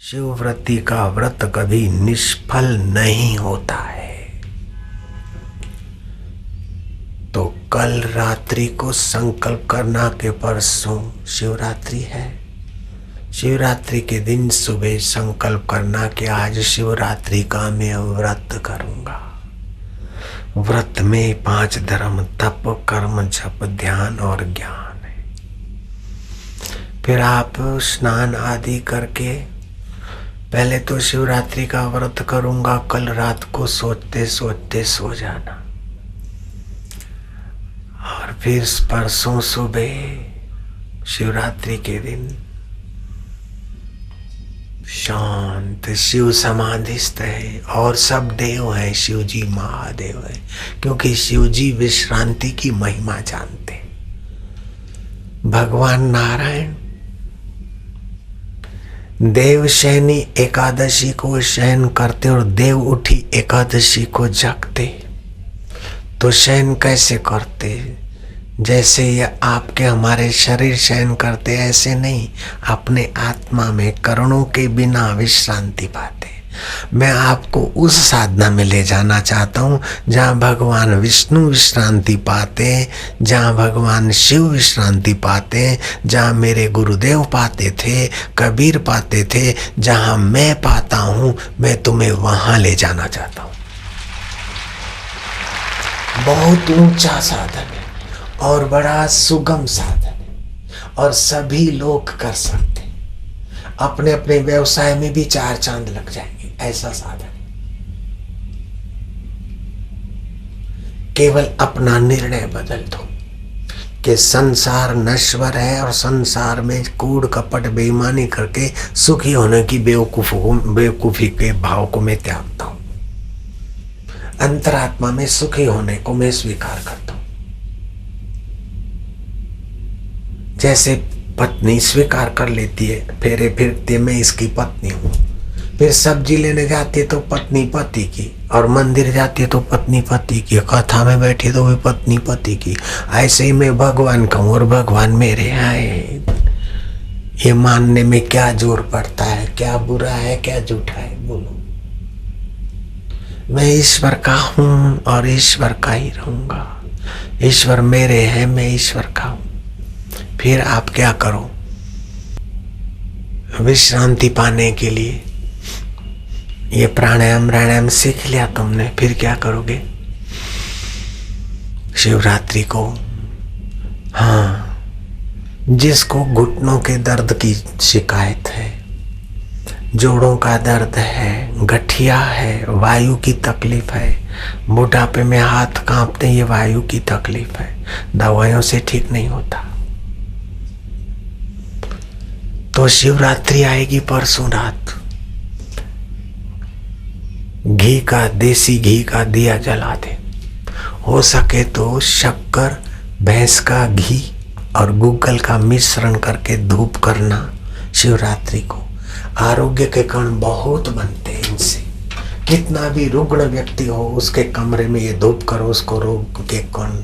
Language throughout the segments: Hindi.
शिवव्रती का व्रत कभी निष्फल नहीं होता है। तो कल रात्रि को संकल्प करना कि परसों शिवरात्रि है। शिवरात्रि के दिन सुबह संकल्प करना कि आज शिवरात्रि का मैं व्रत करूंगा। व्रत में 5 धर्म, तप, कर्म, जप, ध्यान और ज्ञान है। फिर आप स्नान आदि करके पहले तो शिवरात्रि का व्रत करूंगा, कल रात को सोचते सोचते सो जाना और फिर परसों सुबह शिवरात्रि के दिन शांत शिव समाधिस्थ है और सब देव है, शिव जी महादेव है, क्योंकि शिव जी विश्रांति की महिमा जानते। भगवान नारायण देव शयनी एकादशी को शयन करते और देव उठी एकादशी को जगते। तो शयन कैसे करते? जैसे ये आपके हमारे शरीर शयन करते ऐसे नहीं, अपने आत्मा में करणों के बिना विश्रांति पाते। मैं आपको उस साधना में ले जाना चाहता हूँ जहाँ भगवान विष्णु विश्रांति पाते, जहाँ भगवान शिव विश्रांति पाते, जहाँ मेरे गुरुदेव पाते थे, कबीर पाते थे, जहाँ मैं पाता हूँ, मैं तुम्हें वहाँ ले जाना चाहता हूँ। बहुत ऊंचा साधन है और बड़ा सुगम साधन है और सभी लोग कर सकते। अपने अपने व्यवसाय में भी 4 चांद लग जाएंगे, ऐसा साधन। केवल अपना निर्णय बदल दो कि संसार नश्वर है और संसार में कूड़ कपट बेईमानी करके सुखी होने की बेवकूफी के भाव को मैं त्यागता हूं। अंतरात्मा में सुखी होने को मैं स्वीकार करता हूं। जैसे पत्नी स्वीकार कर लेती है, फेरे फिरते मैं इसकी पत्नी हूं। फिर सब्जी लेने जाती है तो पत्नी पति की, और मंदिर जाती है तो पत्नी पति की, कथा में बैठी तो भी पत्नी पति की। ऐसे ही मैं भगवान का हूं और भगवान मेरे आए। ये मानने में क्या जोर पड़ता है? क्या बुरा है, क्या झूठा है? बोलो। मैं ईश्वर का हूं और ईश्वर का ही रहूंगा। ईश्वर मेरे हैं, मैं ईश्वर का हूं। फिर आप क्या करो? विश्रांति पाने के लिए ये प्राणायाम सीख लिया तुमने, फिर क्या करोगे? शिवरात्रि को, हाँ, जिसको घुटनों के दर्द की शिकायत है, जोड़ों का दर्द है, गठिया है, वायु की तकलीफ है, बुढ़ापे में हाथ कांपते, ये वायु की तकलीफ है, दवाइयों से ठीक नहीं होता, तो शिवरात्रि आएगी परसों रात। घी का, देसी घी का दिया जला दे। हो सके तो शक्कर, भैंस का घी और गूगल का मिश्रण करके धूप करना शिवरात्रि को। आरोग्य के कण बहुत बनते हैं इनसे। कितना भी रुग्ण व्यक्ति हो, उसके कमरे में ये धूप करो, उसको रोग के कण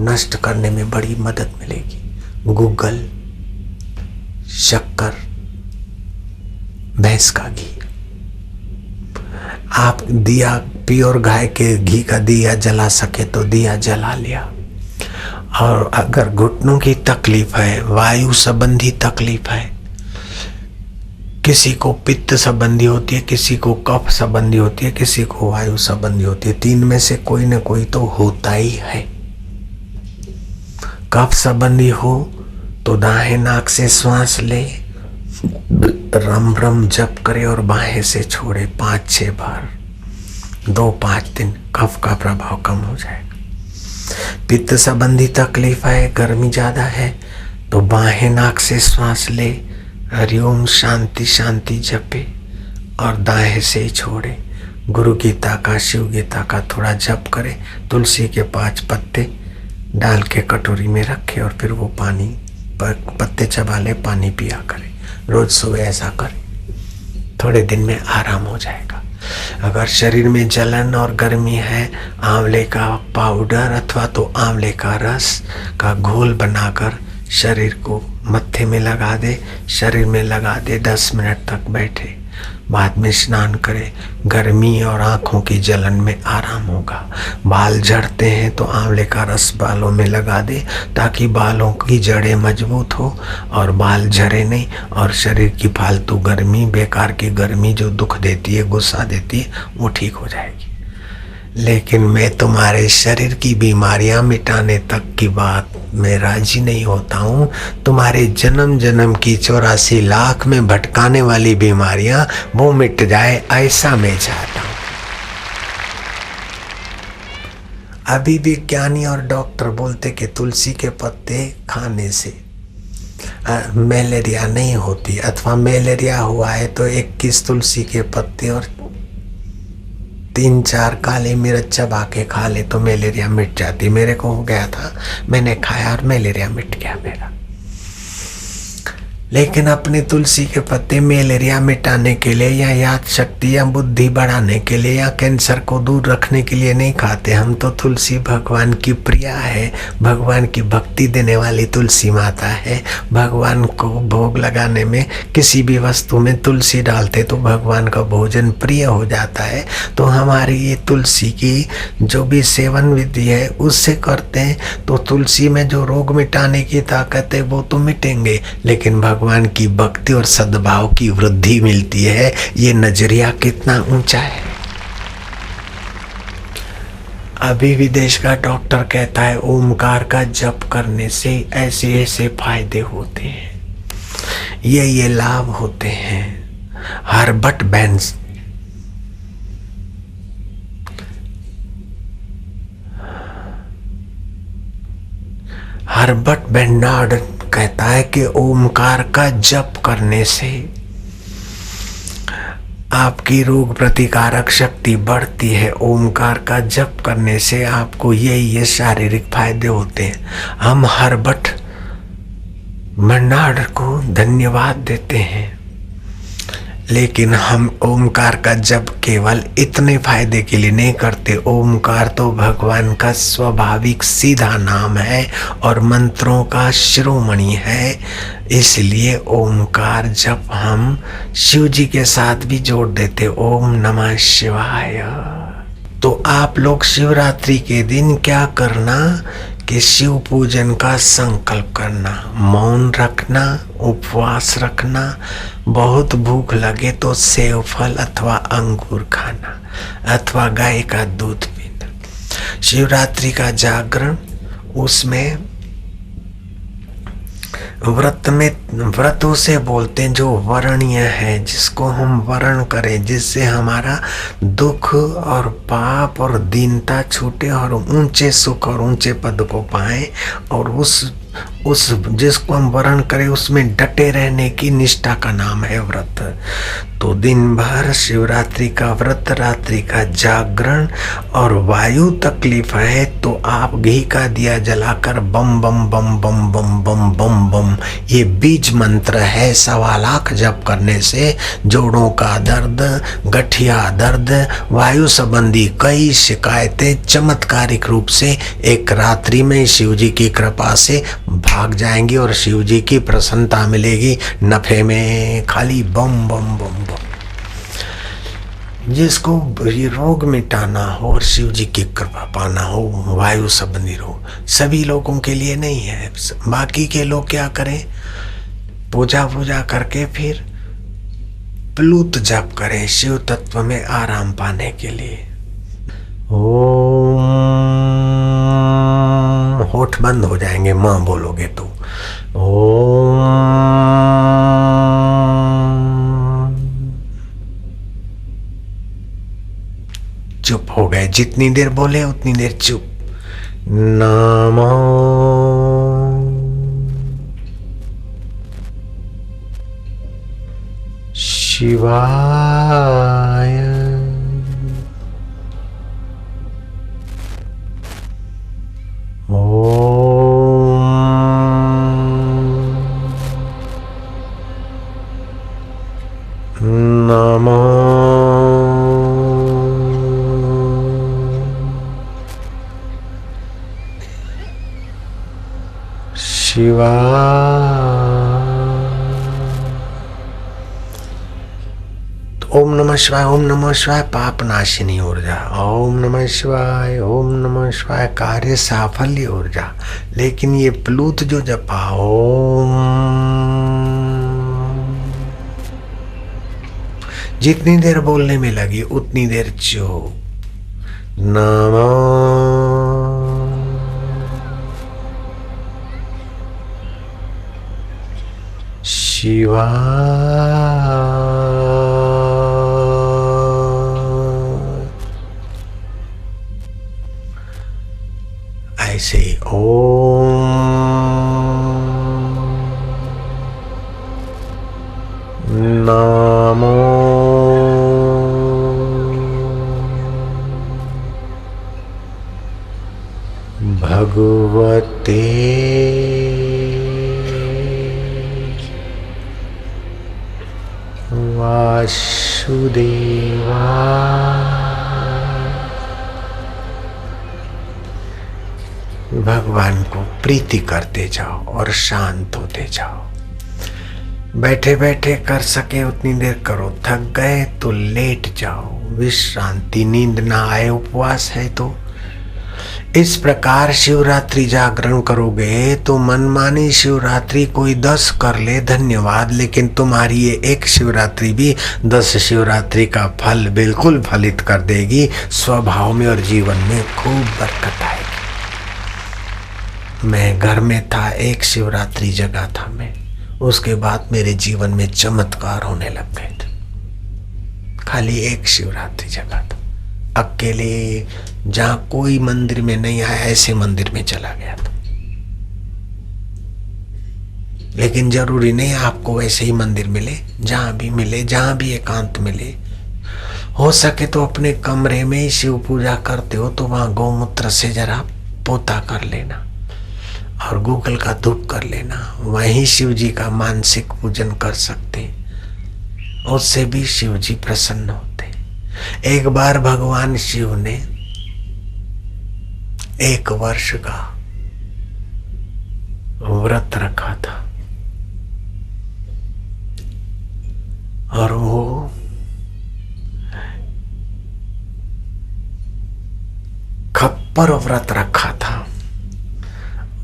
नष्ट करने में बड़ी मदद मिलेगी। गूगल, शक्कर, भैंस का घी। आप दिया प्योर गाय के घी का दिया जला सके तो दिया जला लिया। और अगर घुटनों की तकलीफ है, वायु संबंधी तकलीफ है, किसी को पित्त संबंधी होती है, किसी को कफ संबंधी होती है, किसी को वायु संबंधी होती है, 3 में से कोई न कोई तो होता ही है। कफ संबंधी हो तो दाहिने नाक से श्वास ले, रम रम जप करे और बाहें से छोड़े 5-6 बार, 2-5 दिन, कफ का प्रभाव कम हो जाएगा। पित्त संबंधी तकलीफ है, गर्मी ज्यादा है, तो बाहें नाक से श्वास ले, हरिओम शांति शांति जपे और दाएं से ही छोड़े। गुरु गीता का, शिव गीता का थोड़ा जप करे, तुलसी के 5 पत्ते डाल के कटोरी में रखे और फिर वो पानी पत्ते चबा ले, पानी पिया करे। रोज सुबह ऐसा करे, थोड़े दिन में आराम हो जाएगा। अगर शरीर में जलन और गर्मी है, आंवले का पाउडर अथवा तो आंवले का रस का घोल बनाकर शरीर को मत्थे में लगा दे, शरीर में लगा दे, 10 मिनट तक बैठे, बाद में स्नान करे। गर्मी और आँखों की जलन में आराम होगा। बाल झड़ते हैं तो आंवले का रस बालों में लगा दे, ताकि बालों की जड़ें मजबूत हो और बाल झड़े नहीं, और शरीर की फालतू गर्मी, बेकार की गर्मी जो दुख देती है, गुस्सा देती है, वो ठीक हो जाएगी। लेकिन मैं तुम्हारे शरीर की बीमारियां मिटाने तक की बात में राजी नहीं होता हूँ। तुम्हारे जन्म जन्म की 84 लाख में भटकाने वाली बीमारियां वो मिट जाए, ऐसा मैं चाहता हूँ। अभी विज्ञानी और डॉक्टर बोलते कि तुलसी के पत्ते खाने से मलेरिया नहीं होती, अथवा मलेरिया हुआ है तो 21 तुलसी के पत्ते और 3-4 काली मिर्च चबा के खा ले तो मलेरिया मिट जाती। मेरे को हो गया था, मैंने खाया और मलेरिया मिट गया मेरा। लेकिन अपने तुलसी के पत्ते मलेरिया मिटाने के लिए या याद शक्ति या बुद्धि बढ़ाने के लिए या कैंसर को दूर रखने के लिए नहीं खाते। हम तो तुलसी भगवान की प्रिया है, भगवान की भक्ति देने वाली तुलसी माता है। भगवान को भोग लगाने में किसी भी वस्तु में तुलसी डालते तो भगवान का भोजन प्रिय हो जाता है। तो हमारी ये तुलसी की जो भी सेवन विधि है उससे करते हैं तो तुलसी में जो रोग मिटाने की ताकत है वो तो मिटेंगे, लेकिन भगवान की भक्ति और सद्भाव की वृद्धि मिलती है। ये नजरिया कितना ऊंचा है। अभी विदेश का डॉक्टर कहता है ओमकार का जप करने से ऐसे ऐसे फायदे होते हैं, ये लाभ होते हैं। हर्बर्ट बेंस बेर्नार्ड कहता है कि ओमकार का जप करने से आपकी रोग प्रतिकारक शक्ति बढ़ती है। ओमकार का जप करने से आपको ये शारीरिक फायदे होते हैं। हम हर्बर्ट बेर्नार्ड को धन्यवाद देते हैं, लेकिन हम ओमकार का जप केवल इतने फायदे के लिए नहीं करते। ओमकार तो भगवान का स्वाभाविक सीधा नाम है और मंत्रों का शिरोमणि है, इसलिए ओमकार जप हम शिव जी के साथ भी जोड़ देते। ओम नमः शिवाय। तो आप लोग शिवरात्रि के दिन क्या करना कि शिव पूजन का संकल्प करना, मौन रखना, उपवास रखना, बहुत भूख लगे तो सेव फल अथवा अंगूर खाना अथवा गाय का दूध पीना। शिवरात्रि का जागरण, उसमें व्रतों से बोलते हैं जो वरणीय है, जिसको हम वरण करें, जिससे हमारा दुख और पाप और दीनता छूटे और ऊंचे सुख और ऊंचे पद को पाएं, और उस जिसको हम वरण करें उसमें डटे रहने की निष्ठा का नाम है व्रत। तो दिन भर शिवरात्रि का व्रत, रात्रि का जागरण, और वायु तकलीफ है तो आप घी का दिया जलाकर बम बम बम बम बम बम बम बम, ये बीज मंत्र है। 1.25 लाख जप करने से जोड़ों का दर्द, गठिया दर्द, वायु संबंधी कई शिकायतें चमत्कारिक रूप से एक रात्रि में शिव जी की कृपा से भाग जाएंगी और शिव जी की प्रसन्नता मिलेगी। नफे में खाली बम बम बम बम। जिसको ये रोग मिटाना हो और शिव जी की कृपा पाना हो, वायु संबंधी रोग, सभी लोगों के लिए नहीं है। बाकी के लोग क्या करें, पूजा करके फिर प्लूत जप करें शिव तत्व में आराम पाने के लिए। ओम, होठ बंद हो जाएंगे मां बोलोगे तो। ओम, चुप हो गए, जितनी देर बोले उतनी देर चुप। नमो शिवाय। नमो शिवाय। ओम नमः शिवाय, ओम नमः शिवाय पाप नाशिनी ऊर्जा, ओम नमः शिवाय, ओम नमः शिवाय कार्य साफल्य ऊर्जा। लेकिन ये प्लूत जो जपा ओम, जितनी देर बोलने में लगी उतनी देर चुप। नमः शिवाय, ऐसे ओम नमो भगवते वासुदेवा। भगवान को प्रीति करते जाओ और शांत होते जाओ। बैठे बैठे कर सके उतनी देर करो, थक गए तो लेट जाओ, विश्रांति। नींद ना आए, उपवास है तो इस प्रकार शिवरात्रि जागरण करोगे तो मनमानी शिवरात्रि कोई 10 कर ले धन्यवाद, लेकिन तुम्हारी ये एक शिवरात्रि भी 10 शिवरात्रि का फल बिल्कुल फलित कर देगी। स्वभाव में और जीवन में खूब बरकत आएगी। मैं घर में था, एक शिवरात्रि जगा था मैं, उसके बाद मेरे जीवन में चमत्कार होने लग गए थे। खाली एक शिवरात्रि जगा था, अकेले, जहां कोई मंदिर में नहीं आया ऐसे मंदिर में चला गया था। लेकिन जरूरी नहीं आपको वैसे ही मंदिर मिले, जहां भी मिले, जहां भी एकांत मिले। हो सके तो अपने कमरे में ही शिव पूजा करते हो तो वहां गौमूत्र से जरा पोता कर लेना और गूगल का धूप कर लेना। वहीं शिव जी का मानसिक पूजन कर सकते, उससे भी शिव जी प्रसन्न होते। एक बार भगवान शिव ने 1 वर्ष का व्रत रखा था और वो खप्पर व्रत रखा था।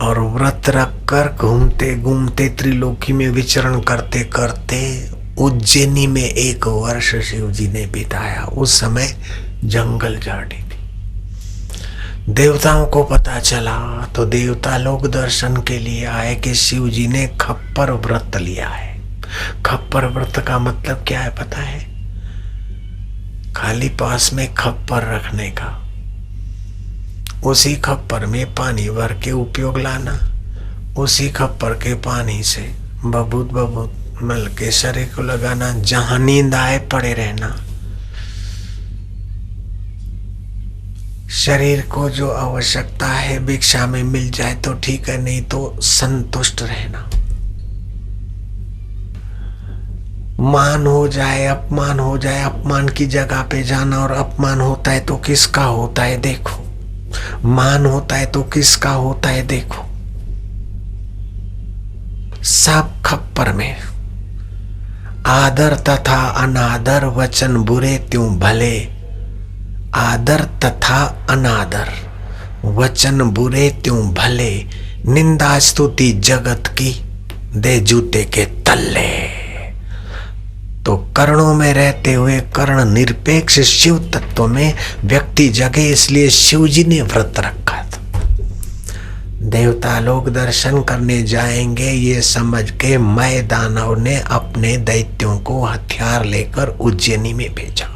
और व्रत रखकर घूमते घूमते त्रिलोकी में विचरण करते करते उज्जैनी में 1 वर्ष शिव जी ने बिताया। उस समय जंगल झाड़ी थी। देवताओं को पता चला तो देवता लोग दर्शन के लिए आए कि शिव जी ने खप्पर व्रत लिया है। खप्पर व्रत का मतलब क्या है पता है? खाली पास में खप्पर रखने का, उसी खप्पर में पानी भर के उपयोग लाना, उसी खप्पर के पानी से बबूत बबूत मल के शरीर को लगाना, जहां नींद आए पड़े रहना। शरीर को जो आवश्यकता है भिक्षा में मिल जाए तो ठीक है, नहीं तो संतुष्ट रहना। मान हो जाए, अपमान हो जाए, अपमान की जगह पे जाना। और अपमान होता है तो किसका होता है देखो, मान होता है तो किसका होता है देखो। सब खप्पर में आदर तथा अनादर, वचन बुरे त्यों भले। आदर तथा अनादर, वचन बुरे त्यों भले। निंदा स्तुति जगत की, दे जूते के तल्ले। तो कर्णों में रहते हुए कर्ण निरपेक्ष शिव तत्व में व्यक्ति जगे, इसलिए शिव जी ने व्रत रखा था। देवता लोग दर्शन करने जाएंगे ये समझ के मय दानव ने अपने दैत्यों को हथियार लेकर उज्जैनी में भेजा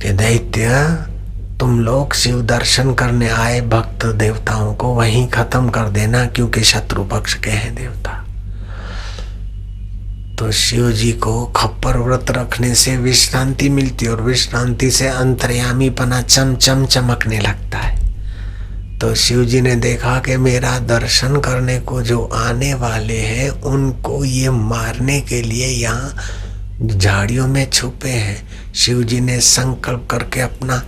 कि दैत्य तुम लोग शिव दर्शन करने आए भक्त देवताओं को वहीं खत्म कर देना, क्योंकि शत्रु पक्ष के हैं देवता। तो शिव जी को खप्पर व्रत रखने से विश्रांति मिलती और विश्रांति से अंतर्यामी पना चमचम चमकने लगता है। तो शिव जी ने देखा कि मेरा दर्शन करने को जो आने वाले हैं उनको ये मारने के लिए यहाँ झाड़ियों में छुपे हैं। शिव जी ने संकल्प करके अपना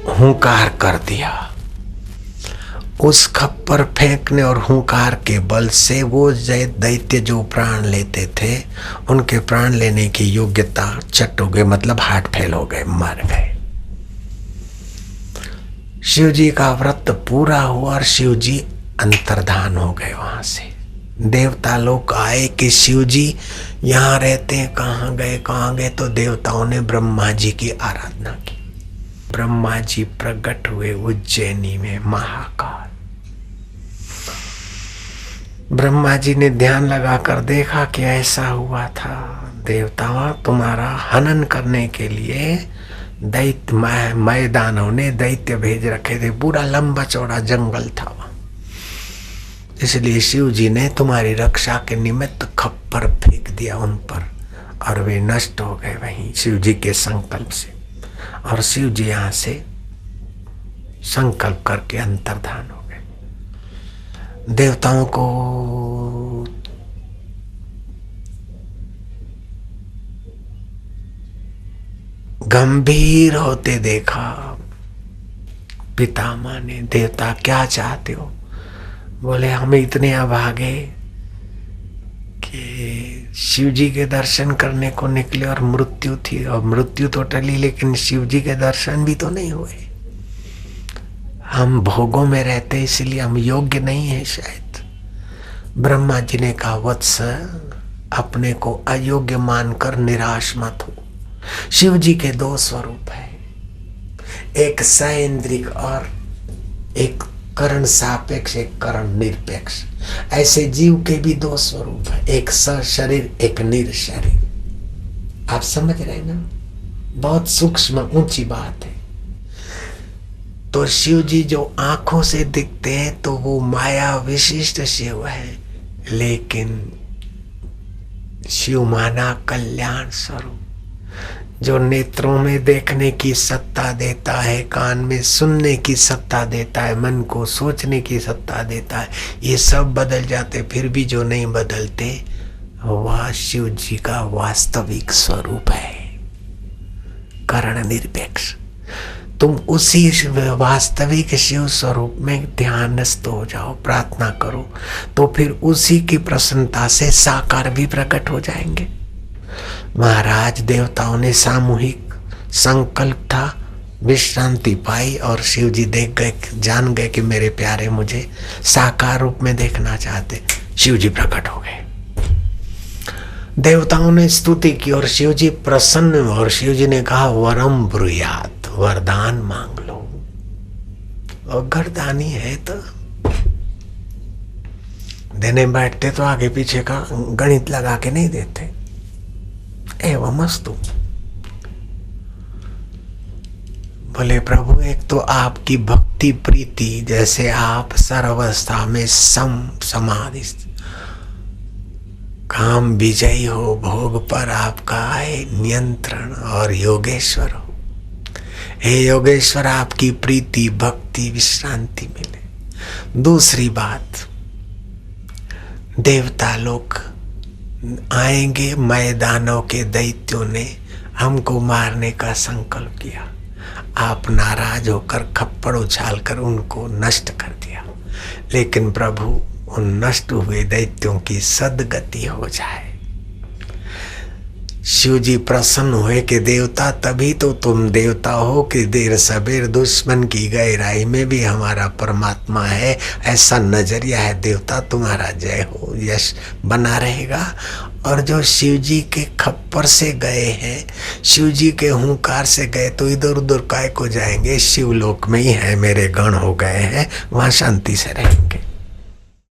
हुंकार कर दिया उस खप्पर फेंकने और हुंकार के बल से वो दैत्य जो प्राण लेते थे उनके प्राण लेने की योग्यता चट हो गई, मतलब हार्ट फेल हो गए, मर गए। शिव जी का व्रत पूरा हुआ और शिव जी अंतर्धान हो गए। वहां से देवता लोग आए कि शिव जी यहाँ रहते हैं, कहाँ गए। तो देवताओं ने ब्रह्मा जी की आराधना की। ब्रह्मा जी प्रकट हुए उज्जैनी में महाकाल। ब्रह्मा जी ने ध्यान लगाकर देखा कि ऐसा हुआ था। देवताओं, तुम्हारा हनन करने के लिए दैत्य मैदानों ने दैत्य भेज रखे थे। पूरा लंबा चौड़ा जंगल था वहां, इसलिए शिव जी ने तुम्हारी रक्षा के निमित्त खप्पर फेंक दिया उन पर और वे नष्ट हो गए वहीं शिव जी के संकल्प से। और शिव जी यहां से संकल्प करके अंतर्धान हो गए। देवताओं को गंभीर होते देखा। पितामह ने, देवता क्या चाहते हो? बोले हम इतने अभागे कि शिव जी के दर्शन करने को निकले और मृत्यु थी, और मृत्यु तो टली लेकिन शिव जी के दर्शन भी तो नहीं हुए। हम भोगों में रहते इसलिए हम योग्य नहीं है शायद। ब्रह्मा जी ने कहा, वत्स अपने को अयोग्य मानकर निराश मत हो। शिव जी के दो स्वरूप है, एक सइंद्रिक और एक करण सापेक्ष, एक करण निरपेक्ष। ऐसे जीव के भी दो स्वरूप है, एक सशरीर एक निरशरीर। आप समझ रहे ना, बहुत सूक्ष्म ऊंची बात है। तो शिव जी जो आंखों से दिखते हैं तो वो माया विशिष्ट शिव है, लेकिन शिव माना कल्याण स्वरूप, जो नेत्रों में देखने की सत्ता देता है, कान में सुनने की सत्ता देता है, मन को सोचने की सत्ता देता है। ये सब बदल जाते, फिर भी जो नहीं बदलते वह शिव जी का वास्तविक स्वरूप है, करण निरपेक्ष। तुम उसी वास्तविक शिव स्वरूप में ध्यानस्थ हो जाओ, प्रार्थना करो, तो फिर उसी की प्रसन्नता से साकार भी प्रकट हो जाएंगे। महाराज देवताओं ने सामूहिक संकल्प था, विश्रांति पाई और शिव जी देख गए, जान गए कि मेरे प्यारे मुझे साकार रूप में देखना चाहते। शिव जी प्रकट हो गए। देवताओं ने स्तुति की और शिव जी प्रसन्न, और शिव जी ने कहा, वरम ब्रूयात, वरदान मांग लो। और घरदानी है तो देने बैठते तो आगे पीछे का गणित लगा के नहीं देते। एवं मस्तु। बोले प्रभु, एक तो आपकी भक्ति प्रीति, जैसे आप सर्वावस्था में समाधि काम विजयी हो, भोग पर आपका है नियंत्रण और योगेश्वर हो। हे योगेश्वर, आपकी प्रीति भक्ति विश्रांति मिले। दूसरी बात, देवता लोग आएंगे, मैदानों के दैत्यों ने हमको मारने का संकल्प किया, आप नाराज होकर खप्पड़ उछालकर उनको नष्ट कर दिया। लेकिन प्रभु, उन नष्ट हुए दैत्यों की सद्गति हो जाए। शिव जी प्रसन्न हुए कि देवता, तभी तो तुम देवता हो कि देर सबेर दुश्मन की गहराई में भी हमारा परमात्मा है, ऐसा नजरिया है। देवता तुम्हारा जय हो, यश बना रहेगा। और जो शिव जी के खप्पर से गए हैं, शिव जी के हुंकार से गए, तो इधर उधर काय को जाएंगे, शिवलोक में ही है मेरे गण हो गए हैं, वहां शांति से रहेंगे।